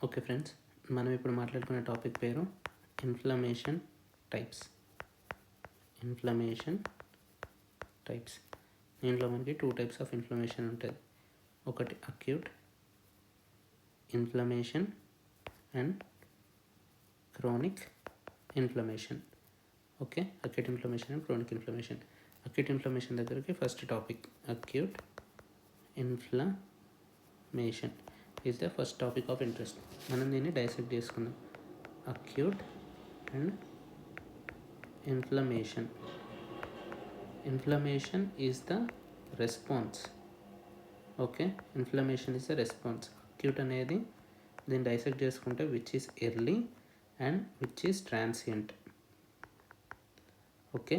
Okay friends, మనం ఇప్పుడు మాట్లాడుకునే టాపిక్ పేరు ఇన్ఫ్లమేషన్ టైప్స్. ఇన్ఫ్లమేషన్ టైప్స్ దీంట్లో మనకి 2 టైప్స్ ఆఫ్ ఇన్ఫ్లమేషన్ ఉంటుంది. ఒకటి acute inflammation and chronic inflammation. Okay, acute inflammation and chronic inflammation. Acute inflammation దగ్గరికి first topic. Acute inflammation is the first topic of interest. మనం దీన్ని dissect చేసుకుందాం. Acute and inflammation. Inflammation is the response. Okay, inflammation is the response. Acute అనేది దీన్ని dissect చేసుకుంటే which is early and which is transient. Okay,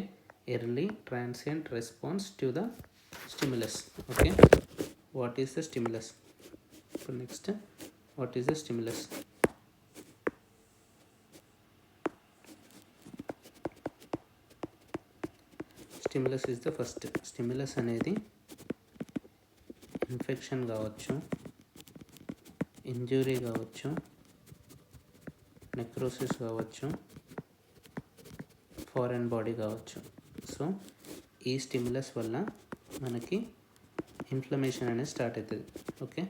early transient response to the stimulus. Okay, what is the stimulus? So next, what is the stimulus? Stimulus is the first. Stimulus అనేది infection కావచ్చు, injury కావచ్చు, necrosis కావచ్చు, foreign body కావచ్చు. So ఈ stimulus వల్ల మనకి inflammation అనేది start అవుతుంది. ఓకే,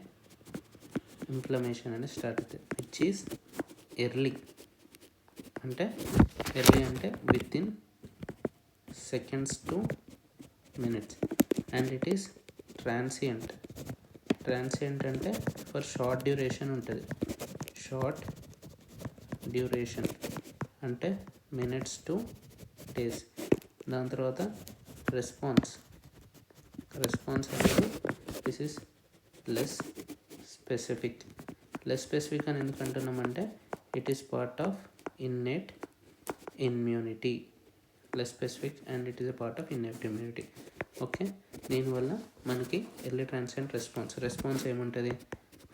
ఇన్ఫ్లమేషన్ అనేది స్టార్ట్ అవుతుంది విచ్ ఈజ్ ఎర్లీ. అంటే within seconds to minutes. And it is transient. Transient అంటే ఫర్ షార్ట్ డ్యూరేషన్ ఉంటుంది. షార్ట్ డ్యూరేషన్ అంటే మినిట్స్ టు డేస్. దాని తర్వాత రెస్పాన్స్ అనేది this is less specific. Less specific అని ఎందుకు అంటున్నామంటే it is part of innate immunity. Less specific and it is a part of innate immunity. Okay, దీనివల్ల మనకి ఎర్లీ ట్రాన్సియంట్ రెస్పాన్స్ ఏముంటుంది?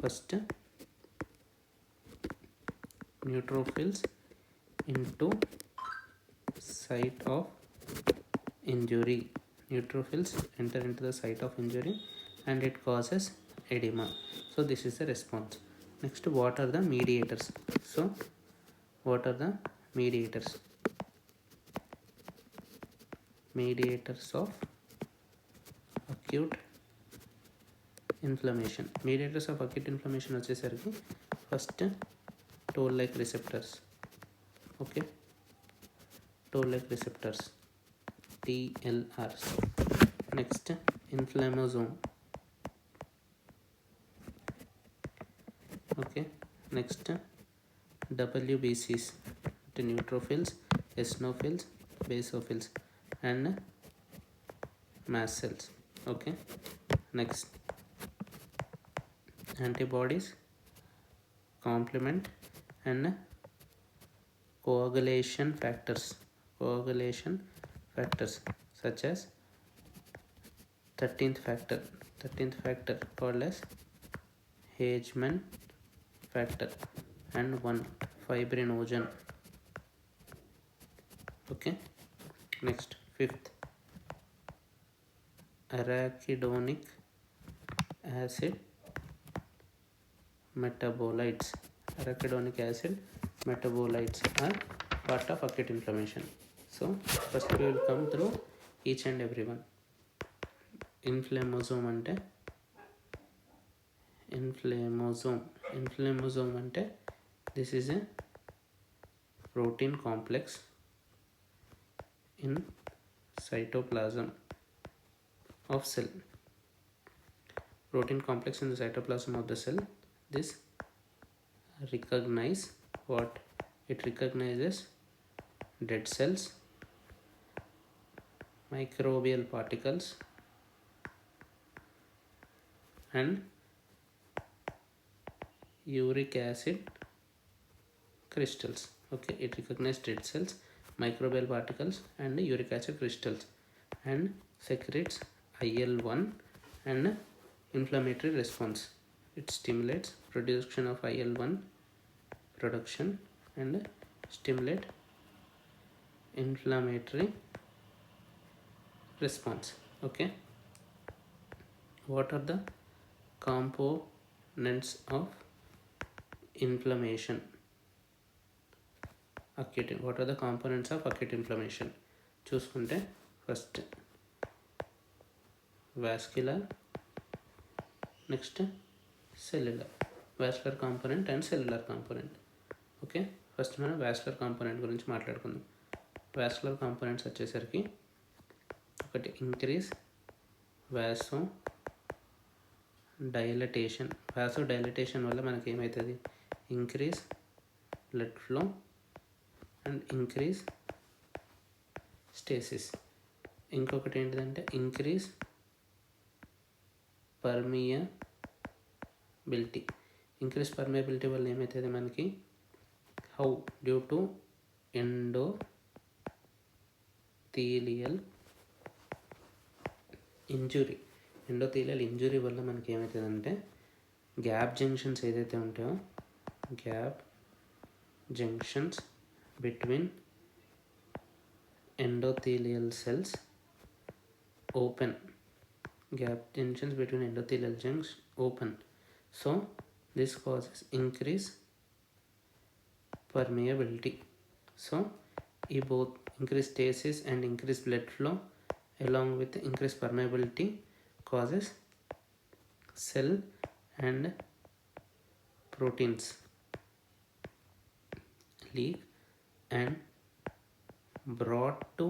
First neutrophils into site of injury. Neutrophils enter into the site of injury and it causes edema. So this is the response. Next, what are the mediators? So what are the mediators? Mediators of acute inflammation. Mediators of acute inflammation వచ్చేసరికి first toll like receptors. Okay, toll like receptors, TLRs. Next, inflammasome. Okay, next WBCs, neutrophils, eosinophils, basophils and mast cells. Okay, next antibodies, complement and coagulation factors such as 13th factor called as Hageman factor and 1 fibrinogen. Okay, next fifth arachidonic acid metabolites. Arachidonic acid metabolites are part of acute inflammation. So first we will come through each and every one. Inflammasome అంటే this is a protein complex in cytoplasm of cell. Protein complex in the cytoplasm of the cell. This recognizes what? It recognizes dead cells, microbial particles and uric acid crystals. Okay, it recognizes dead cells, microbial particles and uric acid crystals and secretes IL-1 and inflammatory response. It stimulates production of IL-1 production and stimulate inflammatory response. Okay, what are the components of inflammation. Acute, what are the components of acute inflammation? చూసుకుంటే first vascular, next cellular. Vascular component and cellular component. Okay, first మనం vascular component గురించి మాట్లాడుకుందాం. vascular components వచ్చేసరికి ఒకటి increase వాసో dilatation. వాసో dilatation వల్ల మనకి ఏమవుతుంది? Increase blood flow and increase stasis. ఇంకొకటి ఏంటిదంటే ఇంక్రీజ్ పర్మియబిలిటీ. ఇంక్రీజ్ పర్మియబిలిటీ వల్ల ఏమవుతుంది మనకి? How? Due to endothelial injury. Endothelial injury వల్ల మనకి ఏమవుతుందంటే గ్యాప్ జంక్షన్స్ ఏదైతే ఉంటాయో, gap junctions between endothelial cells open. Gap junctions between endothelial junction open, so this causes increase permeability. So both increased stasis and increased blood flow along with increased permeability causes cell and proteins leak and brought to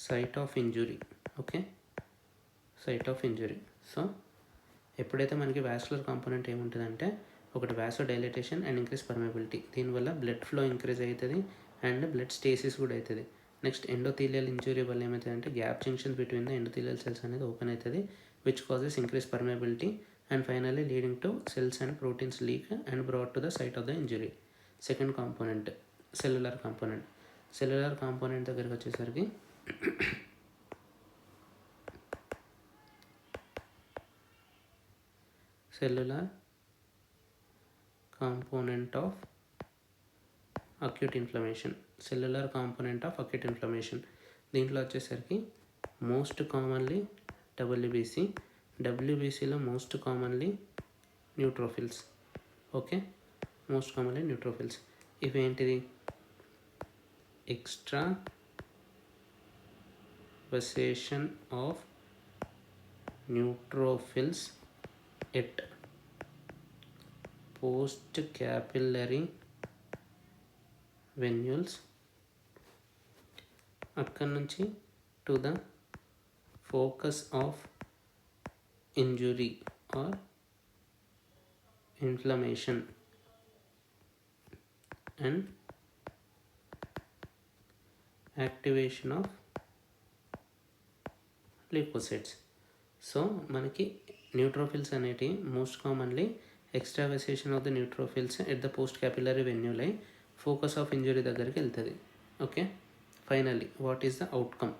site of injury. Okay, site of injury. So ఎప్పుడైతే మనకి vascular component ఏముంటుందంటే ఒకటి vasodilatation and increase permeability, దీనివల్ల blood flow increase అవుతుంది and blood stasis కూడా అవుతుంది. Next endothelial injury వల్ల ఏమవుతుందంటే gap junctions between the endothelial cells అనేది ఓపెన్ అవుతుంది, which causes increase permeability and finally leading to cells and proteins leak and brought to the site of the injury. Second component cellular component. Cellular component దగ్గరికి వచ్చేసరికి cellular component of acute inflammation. Cellular component of acute inflammation దీంట్లో వచ్చేసరికి most commonly డబ్ల్యూబీసీలో most commonly neutrophils. Okay, most commonly neutrophils. ఇవేంటిది? Extravasation of neutrophils at post capillary venules, అక్కడి నుంచి to the focus of injury or inflammation and activation of leukocytes. So మనకి neutrophils అనేటివి most commonly extravasation of the neutrophils at the post capillary వెన్యూలై focus of injury దగ్గరికి వెళ్తుంది. Okay, finally what is the outcome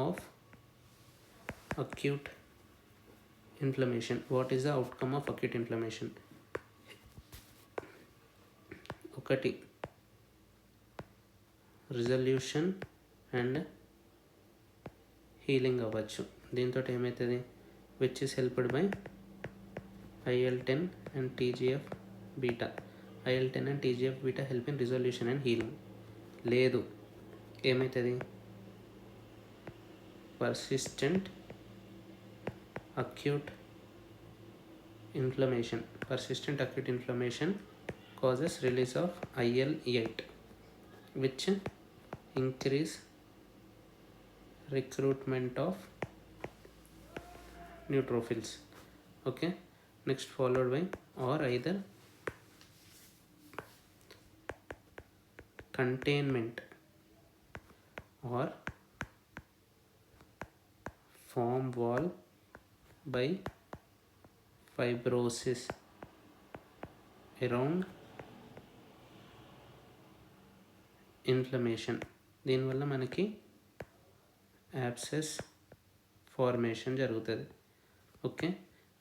of acute inflammation? What is the outcome of acute inflammation? ఒకటి resolution and healing అవ్వచ్చు. దీంతో ఏమవుతుంది? Which is helped by IL-10 and TGF beta. IL-10 and TGF beta help in resolution and healing. లేదు, ఏమవుతుంది? Persistent acute inflammation causes release of IL-8, which increase recruitment of neutrophils. Okay, next followed by or either containment or foam wall by fibrosis around inflammation. దీనివల్ల మనకి abscess formation జరుగుతుంది. Okay,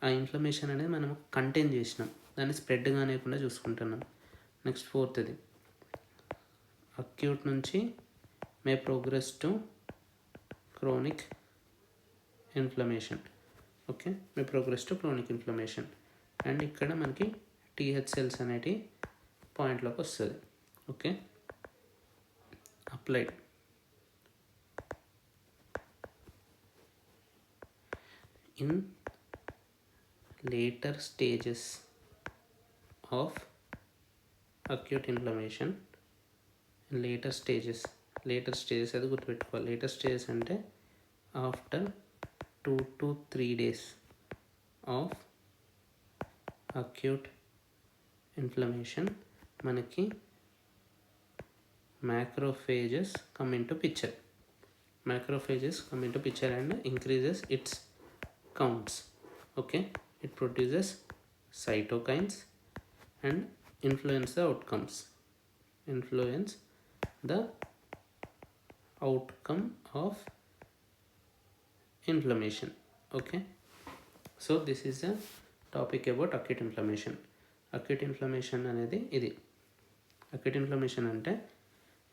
ఆ inflammation అనేది మనం contain చేసినాం, దాన్ని spread కానివ్వకుండా చూసుకుంటున్నాం. Next ఫోర్త్ది అక్యూట్ నుంచి may progress to chronic inflammation. Okay, may progress to chronic inflammation. And ఇక్కడ మనకి టీహెచ్ సెల్స్ అనేటి పాయింట్లోకి వస్తుంది. Okay, applied in later stages of acute inflammation. later stages అది గుర్తుపెట్టుకోవాలి. లేటర్ స్టేజెస్ అంటే after 2 to 3 days of acute inflammation మనకి macrophages come into picture and increases its counts. Okay, it produces cytokines and influence the outcome of inflammation. Okay, so this is a topic about acute inflammation. acute inflammation అనేది ఇది. acute inflammation అంటే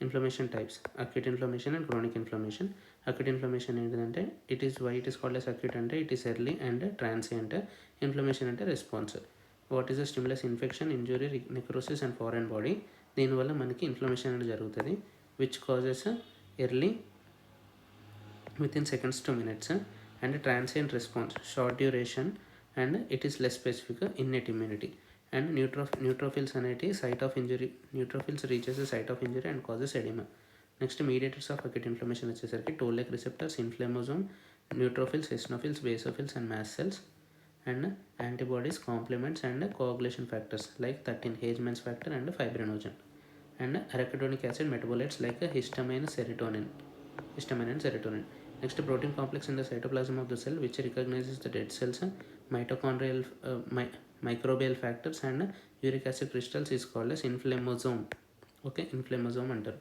inflammation types, acute inflammation and chronic inflammation. acute inflammation ఏంటంటే it is why it is called as acute అంటే it is early and transient. inflammation అంటే response. what is the stimulus? infection, injury, necrosis and foreign body. దీనివల్ల మనకి inflammation అనేది జరుగుతుంది, which causes early within seconds to minutes and transient response, short duration and it is less specific, innate immunity. And neutrophils అనేది site of injury, neutrophils reaches the site of injury and causes edema. Next mediators of acute inflammation వచ్చేసరికి toll like receptors, inflammasome, neutrophils, eosinophils, basophils and mast cells. And antibodies, complements and coagulation factors like 13 Hageman's factor and fibrinogen. And arachidonic acid metabolites like histamine and serotonin. Next protein complex in the cytoplasm of the cell which recognises the dead cells, mitochondrial microbial factors and uric acid crystals is called as inflammasome. Okay, inflammasome అంటారు.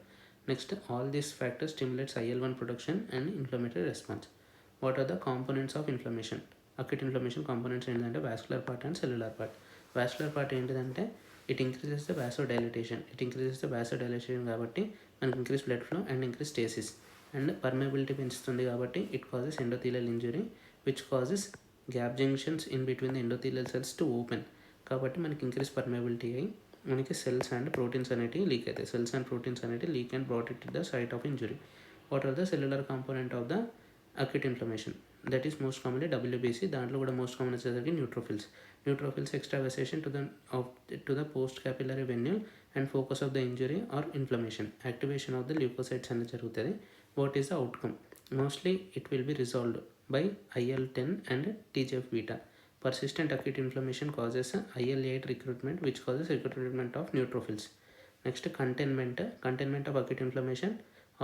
Next all these factors stimulates IL-1 production and inflammatory response. What are the components of inflammation? Acute inflammation components ఏంటంటే vascular part and cellular part. Vascular part ఏంటిదంటే it increases the vasodilation కాబట్టి మనకి increase blood flow and increase stasis. And permeability పెంచుతుంది కాబట్టి it causes endothelial injury which causes gap junctions in between the endothelial cells to open. కాబట్టి మనకి increase permeability అయ్యి మనకి cells and proteins అనేవి leak అవుతాయి. సెల్స్ అండ్ ప్రోటీన్స్ అనేవి leak and brought it the site of injury. What are the cellular component of the acute inflammation? That is most commonly WBC. దాంట్లో కూడా most common వచ్చేసరికి neutrophils extravasation to the post capillary venule and focus of the injury or inflammation. Activation of the leukocytes అనేది జరుగుతుంది. What is the outcome? Mostly it will be resolved by IL-10 and TGF-beta. Persistent acute inflammation causes IL-8 recruitment which causes recruitment of neutrophils. Next containment of acute inflammation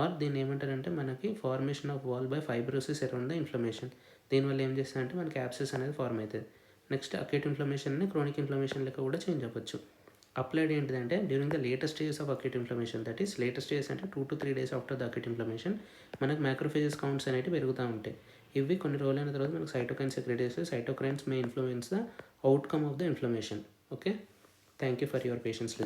or దీన్ని ఏమంటారంటే మనకి formation of wall by fibrosis around the inflammation. దీనివల్ల ఏం చేస్తారంటే మనకి abscess అనేది form అవుతుంది. Next acute ఇన్ఫ్లమేషన్ని chronic inflammation లెక్క కూడా చేంజ్ అవ్వచ్చు. అప్లైడ్ ఏంటిదంటే during the latest stages of acute inflammation, that is latest stages అంటే 2 to 3 days after the acute inflammation మనకు మ్యాక్రోఫేజెస్ కౌంట్స్ అనేవి పెరుగుతూ ఉంటాయి. ఇవి కొన్ని రోజులైన తర్వాత మనకు సైటోకైన్స్ సెక్రెట్ చేస్తే cytokines May influence the outcome of the inflammation. Okay, thank you for your patience listening.